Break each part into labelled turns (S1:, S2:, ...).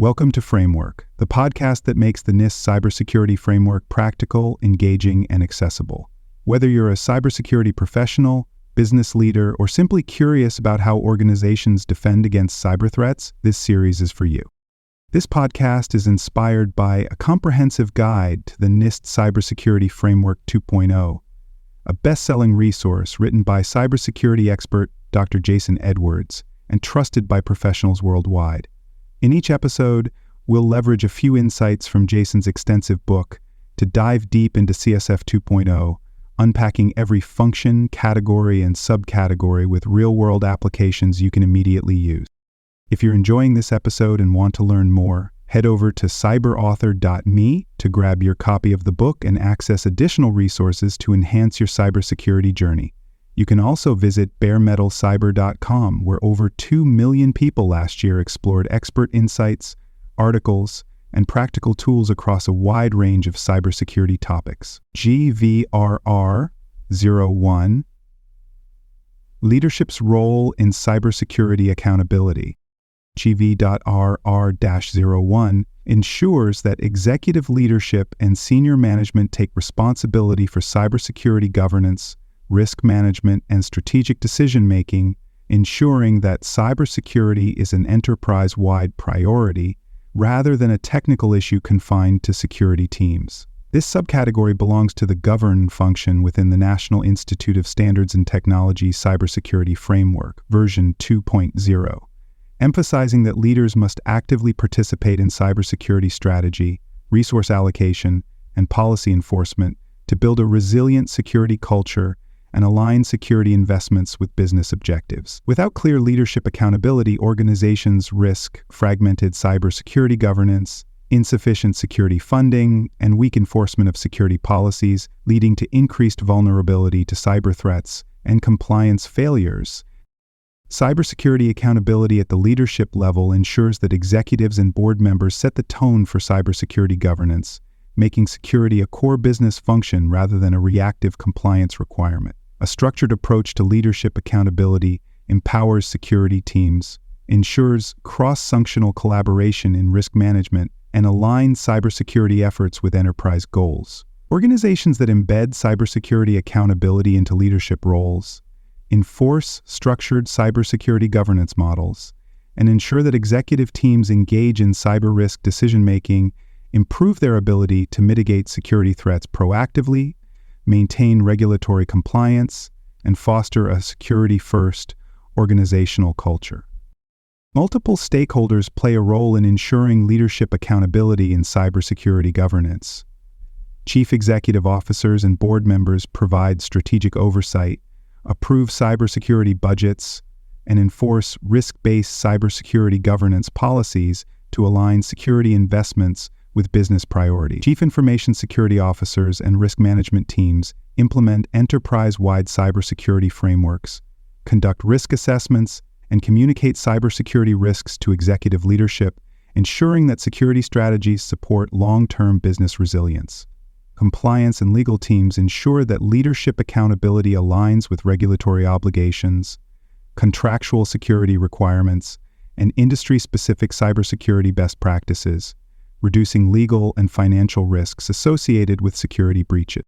S1: Welcome to Framework, the podcast that makes the NIST cybersecurity framework practical, engaging, and accessible. Whether you're a cybersecurity professional, business leader, or simply curious about how organizations defend against cyber threats, this series is for you. This podcast is inspired by a comprehensive guide to the NIST Cybersecurity Framework 2.0, a best-selling resource written by cybersecurity expert Dr. Jason Edwards and trusted by professionals worldwide. In each episode, we'll leverage a few insights from Jason's extensive book to dive deep into CSF 2.0, unpacking every function, category, and subcategory with real-world applications you can immediately use. If you're enjoying this episode and want to learn more, head over to cyberauthor.me to grab your copy of the book and access additional resources to enhance your cybersecurity journey. You can also visit baremetalcyber.com, where over 2 million people last year explored expert insights, articles, and practical tools across a wide range of cybersecurity topics. GV.RR-01, Leadership's Role in Cybersecurity Accountability. GV.RR-01 ensures that executive leadership and senior management take responsibility for cybersecurity governance, risk management, and strategic decision-making, ensuring that cybersecurity is an enterprise-wide priority rather than a technical issue confined to security teams. This subcategory belongs to the govern function within the National Institute of Standards and Technology Cybersecurity Framework, version 2.0, emphasizing that leaders must actively participate in cybersecurity strategy, resource allocation, and policy enforcement to build a resilient security culture and align security investments with business objectives. Without clear leadership accountability, organizations risk fragmented cybersecurity governance, insufficient security funding, and weak enforcement of security policies, leading to increased vulnerability to cyber threats and compliance failures. Cybersecurity accountability at the leadership level ensures that executives and board members set the tone for cybersecurity governance, making security a core business function rather than a reactive compliance requirement. A structured approach to leadership accountability empowers security teams, ensures cross-functional collaboration in risk management, and aligns cybersecurity efforts with enterprise goals. Organizations that embed cybersecurity accountability into leadership roles, enforce structured cybersecurity governance models, and ensure that executive teams engage in cyber risk decision-making improve their ability to mitigate security threats proactively, maintain regulatory compliance, and foster a security-first organizational culture. Multiple stakeholders play a role in ensuring leadership accountability in cybersecurity governance. Chief executive officers and board members provide strategic oversight, approve cybersecurity budgets, and enforce risk-based cybersecurity governance policies to align security investments with business priorities. Chief Information Security Officers and risk management teams implement enterprise-wide cybersecurity frameworks, conduct risk assessments, and communicate cybersecurity risks to executive leadership, ensuring that security strategies support long-term business resilience. Compliance and legal teams ensure that leadership accountability aligns with regulatory obligations, contractual security requirements, and industry-specific cybersecurity best practices, reducing legal and financial risks associated with security breaches.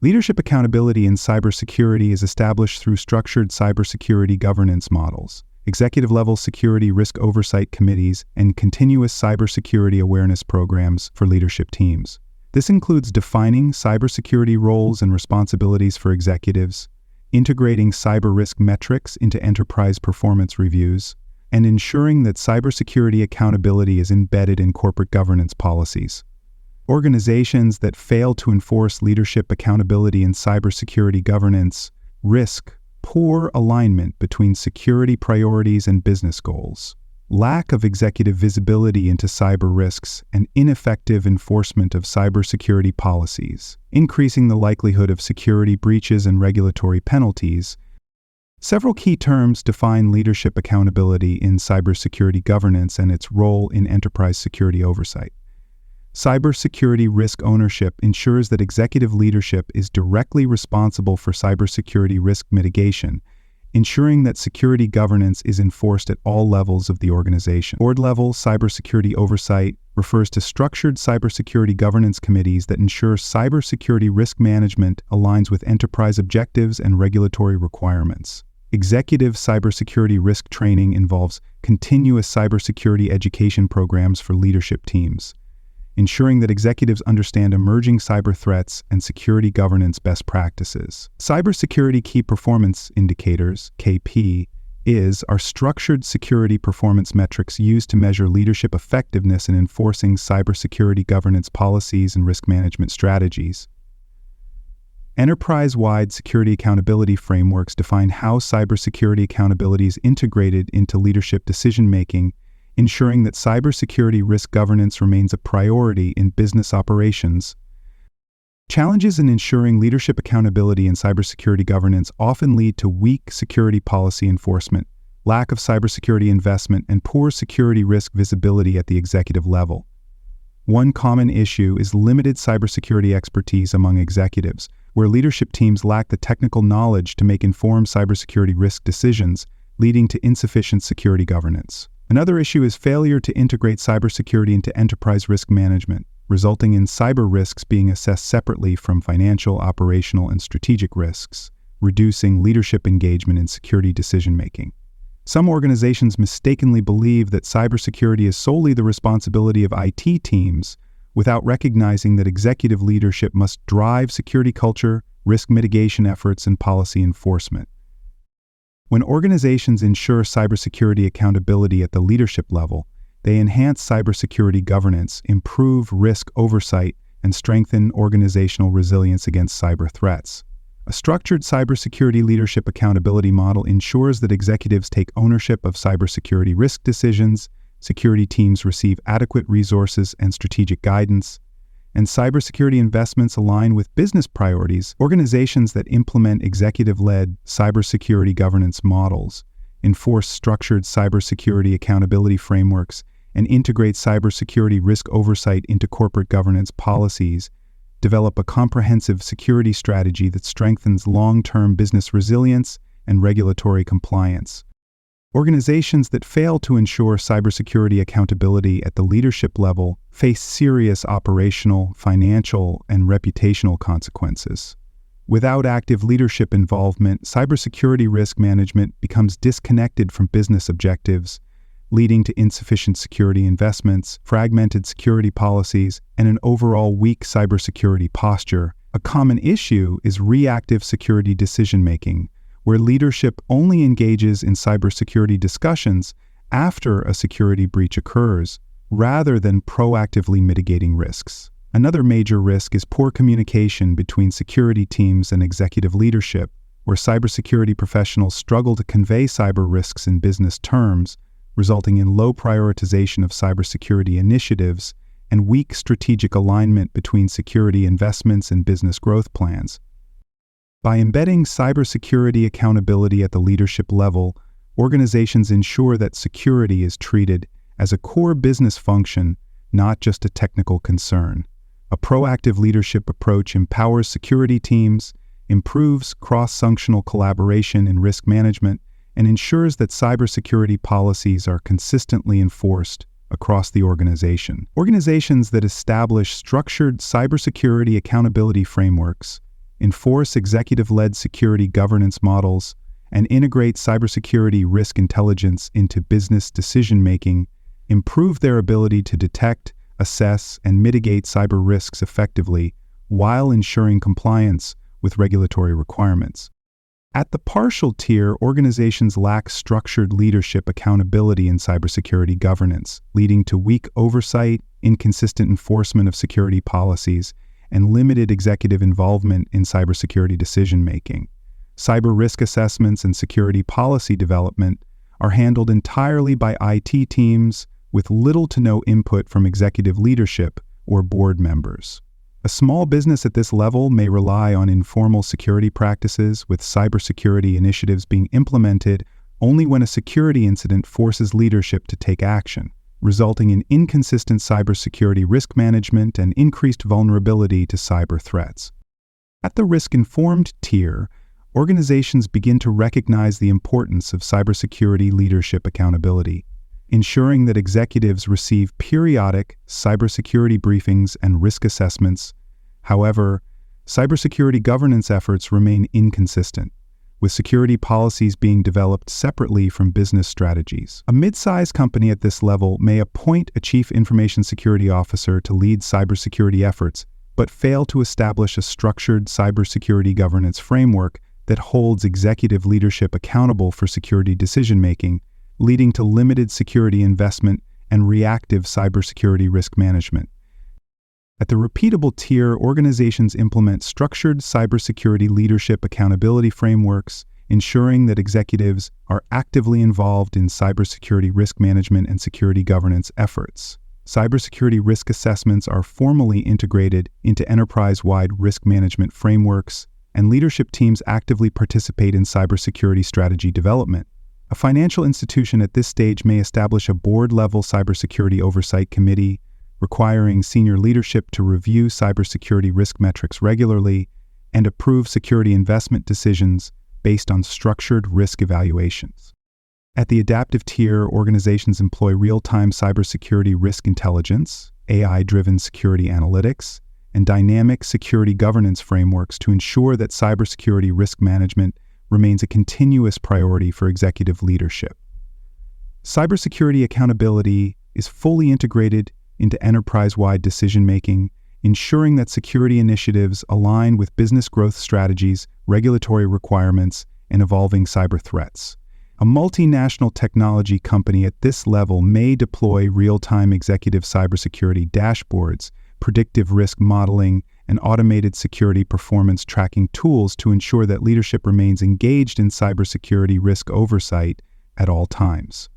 S1: Leadership accountability in cybersecurity is established through structured cybersecurity governance models, executive-level security risk oversight committees, and continuous cybersecurity awareness programs for leadership teams. This includes defining cybersecurity roles and responsibilities for executives, integrating cyber risk metrics into enterprise performance reviews, and ensuring that cybersecurity accountability is embedded in corporate governance policies. Organizations that fail to enforce leadership accountability in cybersecurity governance risk poor alignment between security priorities and business goals, lack of executive visibility into cyber risks, and ineffective enforcement of cybersecurity policies, increasing the likelihood of security breaches and regulatory penalties. Several key terms define leadership accountability in cybersecurity governance and its role in enterprise security oversight. Cybersecurity risk ownership ensures that executive leadership is directly responsible for cybersecurity risk mitigation, ensuring that security governance is enforced at all levels of the organization. Board-level cybersecurity oversight refers to structured cybersecurity governance committees that ensure cybersecurity risk management aligns with enterprise objectives and regulatory requirements. Executive cybersecurity risk training involves continuous cybersecurity education programs for leadership teams, ensuring that executives understand emerging cyber threats and security governance best practices. Cybersecurity Key Performance Indicators, KP, are structured security performance metrics used to measure leadership effectiveness in enforcing cybersecurity governance policies and risk management strategies. Enterprise-wide security accountability frameworks define how cybersecurity accountability is integrated into leadership decision-making, ensuring that cybersecurity risk governance remains a priority in business operations. Challenges in ensuring leadership accountability in cybersecurity governance often lead to weak security policy enforcement, lack of cybersecurity investment, and poor security risk visibility at the executive level. One common issue is limited cybersecurity expertise among executives, where leadership teams lack the technical knowledge to make informed cybersecurity risk decisions, leading to insufficient security governance. Another issue is failure to integrate cybersecurity into enterprise risk management, resulting in cyber risks being assessed separately from financial, operational, and strategic risks, reducing leadership engagement in security decision-making. Some organizations mistakenly believe that cybersecurity is solely the responsibility of IT teams, without recognizing that executive leadership must drive security culture, risk mitigation efforts, and policy enforcement. When organizations ensure cybersecurity accountability at the leadership level, they enhance cybersecurity governance, improve risk oversight, and strengthen organizational resilience against cyber threats. A structured cybersecurity leadership accountability model ensures that executives take ownership of cybersecurity risk decisions, security teams receive adequate resources and strategic guidance, and cybersecurity investments align with business priorities. Organizations that implement executive-led cybersecurity governance models, enforce structured cybersecurity accountability frameworks, and integrate cybersecurity risk oversight into corporate governance policies, develop a comprehensive security strategy that strengthens long-term business resilience and regulatory compliance. Organizations that fail to ensure cybersecurity accountability at the leadership level face serious operational, financial, and reputational consequences. Without active leadership involvement, cybersecurity risk management becomes disconnected from business objectives, leading to insufficient security investments, fragmented security policies, and an overall weak cybersecurity posture. A common issue is reactive security decision-making, where leadership only engages in cybersecurity discussions after a security breach occurs, rather than proactively mitigating risks. Another major risk is poor communication between security teams and executive leadership, where cybersecurity professionals struggle to convey cyber risks in business terms, resulting in low prioritization of cybersecurity initiatives and weak strategic alignment between security investments and business growth plans. By embedding cybersecurity accountability at the leadership level, organizations ensure that security is treated as a core business function, not just a technical concern. A proactive leadership approach empowers security teams, improves cross-functional collaboration in risk management, and ensures that cybersecurity policies are consistently enforced across the organization. Organizations that establish structured cybersecurity accountability frameworks, enforce executive-led security governance models, and integrate cybersecurity risk intelligence into business decision-making improve their ability to detect, assess, and mitigate cyber risks effectively while ensuring compliance with regulatory requirements. At the partial tier, organizations lack structured leadership accountability in cybersecurity governance, leading to weak oversight, inconsistent enforcement of security policies, and limited executive involvement in cybersecurity decision-making. Cyber risk assessments and security policy development are handled entirely by IT teams with little to no input from executive leadership or board members. A small business at this level may rely on informal security practices, with cybersecurity initiatives being implemented only when a security incident forces leadership to take action, resulting in inconsistent cybersecurity risk management and increased vulnerability to cyber threats. At the risk-informed tier, organizations begin to recognize the importance of cybersecurity leadership accountability, ensuring that executives receive periodic cybersecurity briefings and risk assessments. However, cybersecurity governance efforts remain inconsistent, with security policies being developed separately from business strategies. A mid-sized company at this level may appoint a chief information security officer to lead cybersecurity efforts, but fail to establish a structured cybersecurity governance framework that holds executive leadership accountable for security decision-making, leading to limited security investment and reactive cybersecurity risk management. At the repeatable tier, organizations implement structured cybersecurity leadership accountability frameworks, ensuring that executives are actively involved in cybersecurity risk management and security governance efforts. Cybersecurity risk assessments are formally integrated into enterprise-wide risk management frameworks, and leadership teams actively participate in cybersecurity strategy development. A financial institution at this stage may establish a board-level cybersecurity oversight committee, requiring senior leadership to review cybersecurity risk metrics regularly and approve security investment decisions based on structured risk evaluations. At the adaptive tier, organizations employ real-time cybersecurity risk intelligence, AI-driven security analytics, and dynamic security governance frameworks to ensure that cybersecurity risk management remains a continuous priority for executive leadership. Cybersecurity accountability is fully integrated into enterprise-wide decision-making, ensuring that security initiatives align with business growth strategies, regulatory requirements, and evolving cyber threats. A multinational technology company at this level may deploy real-time executive cybersecurity dashboards, predictive risk modeling, and automated security performance tracking tools to ensure that leadership remains engaged in cybersecurity risk oversight at all times.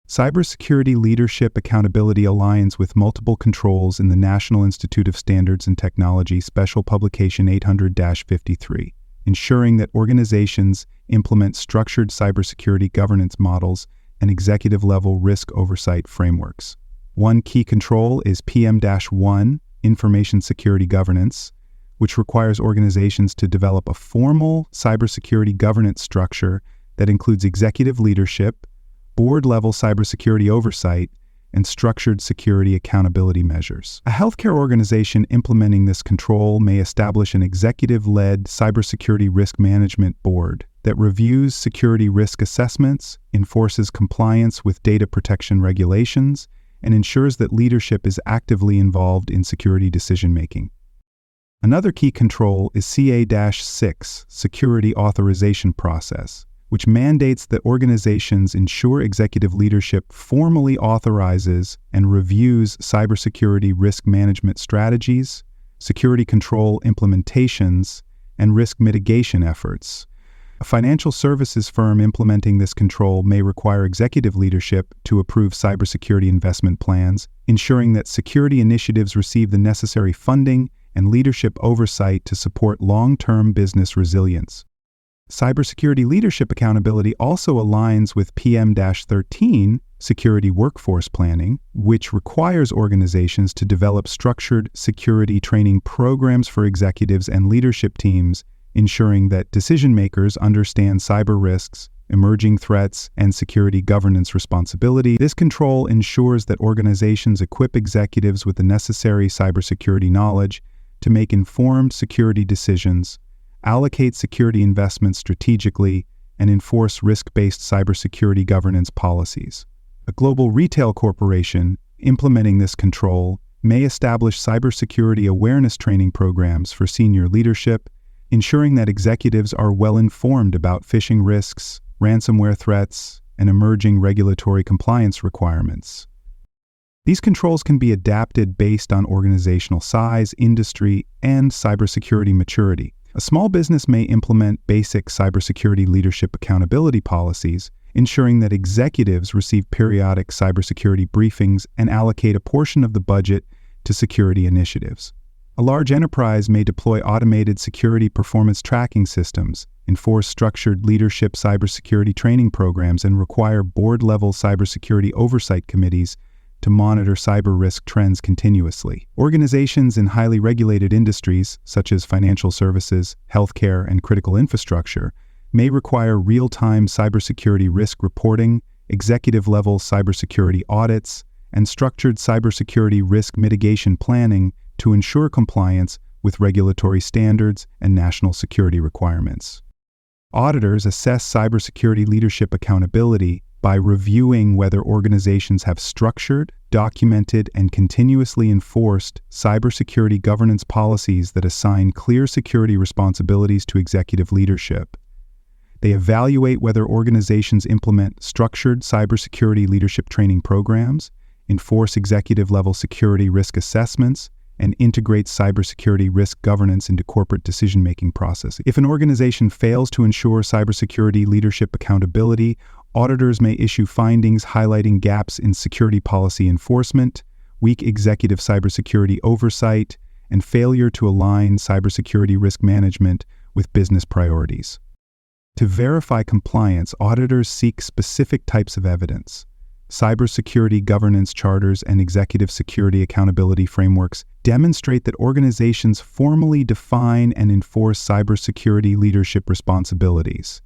S1: Cybersecurity Leadership Accountability aligns with multiple controls in the National Institute of Standards and Technology Special Publication 800-53, ensuring that organizations implement structured cybersecurity governance models and executive-level risk oversight frameworks. One key control is PM-1, Information Security Governance, which requires organizations to develop a formal cybersecurity governance structure that includes executive leadership, board-level cybersecurity oversight, and structured security accountability measures. A healthcare organization implementing this control may establish an executive-led cybersecurity risk management board that reviews security risk assessments, enforces compliance with data protection regulations, and ensures that leadership is actively involved in security decision-making. Another key control is CA-6, Security Authorization Process, which mandates that organizations ensure executive leadership formally authorizes and reviews cybersecurity risk management strategies, security control implementations, and risk mitigation efforts. A financial services firm implementing this control may require executive leadership to approve cybersecurity investment plans, ensuring that security initiatives receive the necessary funding and leadership oversight to support long-term business resilience. Cybersecurity leadership accountability also aligns with PM-13, Security Workforce Planning, which requires organizations to develop structured security training programs for executives and leadership teams, ensuring that decision-makers understand cyber risks, emerging threats, and security governance responsibility. This control ensures that organizations equip executives with the necessary cybersecurity knowledge to make informed security decisions, allocate security investments strategically, and enforce risk-based cybersecurity governance policies. A global retail corporation implementing this control may establish cybersecurity awareness training programs for senior leadership, ensuring that executives are well informed about phishing risks, ransomware threats, and emerging regulatory compliance requirements. These controls can be adapted based on organizational size, industry, and cybersecurity maturity. A small business may implement basic cybersecurity leadership accountability policies, ensuring that executives receive periodic cybersecurity briefings and allocate a portion of the budget to security initiatives. A large enterprise may deploy automated security performance tracking systems, enforce structured leadership cybersecurity training programs, and require board-level cybersecurity oversight committees to monitor cyber risk trends continuously. Organizations in highly regulated industries, such as financial services, healthcare, and critical infrastructure, may require real-time cybersecurity risk reporting, executive-level cybersecurity audits, and structured cybersecurity risk mitigation planning to ensure compliance with regulatory standards and national security requirements. Auditors assess cybersecurity leadership accountability by reviewing whether organizations have structured, documented, and continuously enforced cybersecurity governance policies that assign clear security responsibilities to executive leadership. They evaluate whether organizations implement structured cybersecurity leadership training programs, enforce executive-level security risk assessments, and integrate cybersecurity risk governance into corporate decision-making processes. If an organization fails to ensure cybersecurity leadership accountability, auditors may issue findings highlighting gaps in security policy enforcement, weak executive cybersecurity oversight, and failure to align cybersecurity risk management with business priorities. To verify compliance, auditors seek specific types of evidence. Cybersecurity governance charters and executive security accountability frameworks demonstrate that organizations formally define and enforce cybersecurity leadership responsibilities.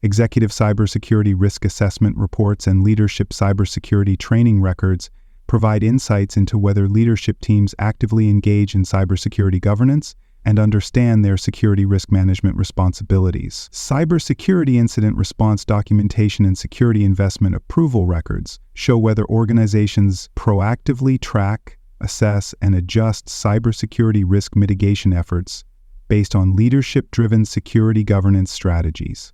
S1: Executive cybersecurity risk assessment reports and leadership cybersecurity training records provide insights into whether leadership teams actively engage in cybersecurity governance and understand their security risk management responsibilities. Cybersecurity incident response documentation and security investment approval records show whether organizations proactively track, assess, and adjust cybersecurity risk mitigation efforts based on leadership-driven security governance strategies.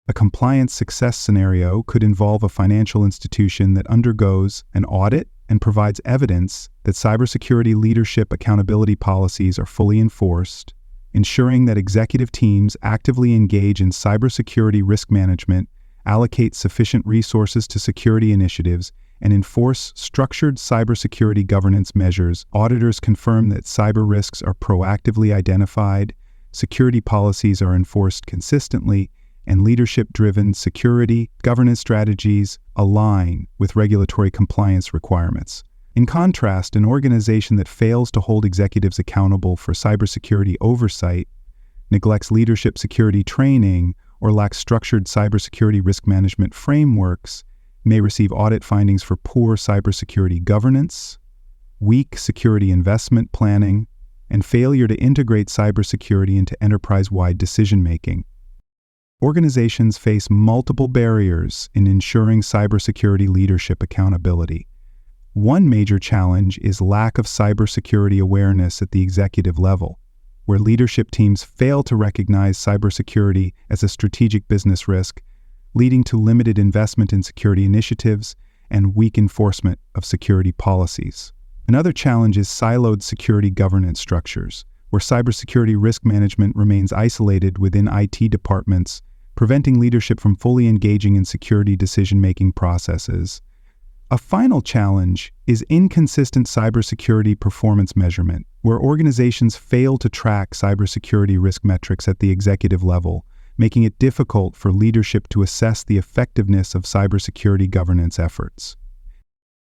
S1: A compliance success scenario could involve a financial institution that undergoes an audit and provides evidence that cybersecurity leadership accountability policies are fully enforced, ensuring that executive teams actively engage in cybersecurity risk management, allocate sufficient resources to security initiatives, and enforce structured cybersecurity governance measures. Auditors confirm that cyber risks are proactively identified, security policies are enforced consistently, and leadership-driven security governance strategies align with regulatory compliance requirements. In contrast, an organization that fails to hold executives accountable for cybersecurity oversight, neglects leadership security training, or lacks structured cybersecurity risk management frameworks may receive audit findings for poor cybersecurity governance, weak security investment planning, and failure to integrate cybersecurity into enterprise-wide decision-making. Organizations face multiple barriers in ensuring cybersecurity leadership accountability. One major challenge is lack of cybersecurity awareness at the executive level, where leadership teams fail to recognize cybersecurity as a strategic business risk, leading to limited investment in security initiatives and weak enforcement of security policies. Another challenge is siloed security governance structures, where cybersecurity risk management remains isolated within IT departments, preventing leadership from fully engaging in security decision-making processes. A final challenge is inconsistent cybersecurity performance measurement, where organizations fail to track cybersecurity risk metrics at the executive level, making it difficult for leadership to assess the effectiveness of cybersecurity governance efforts.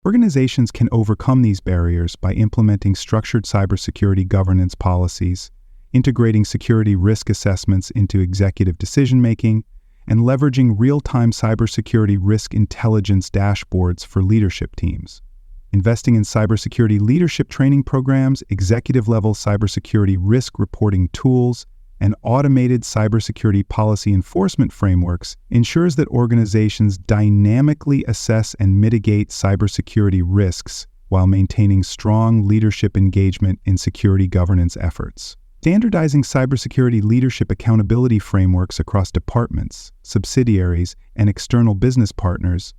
S1: Organizations can overcome these barriers by implementing structured cybersecurity governance policies, integrating security risk assessments into executive decision-making, and leveraging real-time cybersecurity risk intelligence dashboards for leadership teams. Investing in cybersecurity leadership training programs, executive-level cybersecurity risk reporting tools, and automated cybersecurity policy enforcement frameworks ensures that organizations dynamically assess and mitigate cybersecurity risks while maintaining strong leadership engagement in security governance efforts. Standardizing cybersecurity leadership accountability frameworks across departments, subsidiaries, and external business partners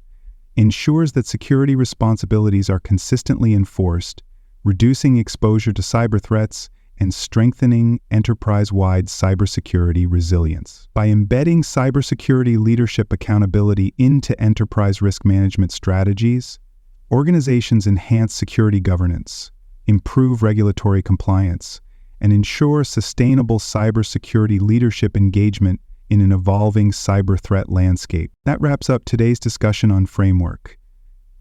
S1: ensures that security responsibilities are consistently enforced, reducing exposure to cyber threats and strengthening enterprise-wide cybersecurity resilience. By embedding cybersecurity leadership accountability into enterprise risk management strategies, organizations enhance security governance, improve regulatory compliance, and ensure sustainable cybersecurity leadership engagement in an evolving cyber threat landscape. That wraps up today's discussion on framework.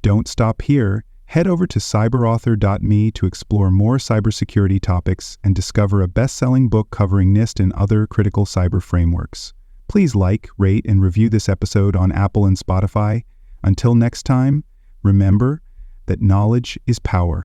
S1: Don't stop here. Head over to cyberauthor.me to explore more cybersecurity topics and discover a best-selling book covering NIST and other critical cyber frameworks. Please like, rate, and review this episode on Apple and Spotify. Until next time, remember that knowledge is power.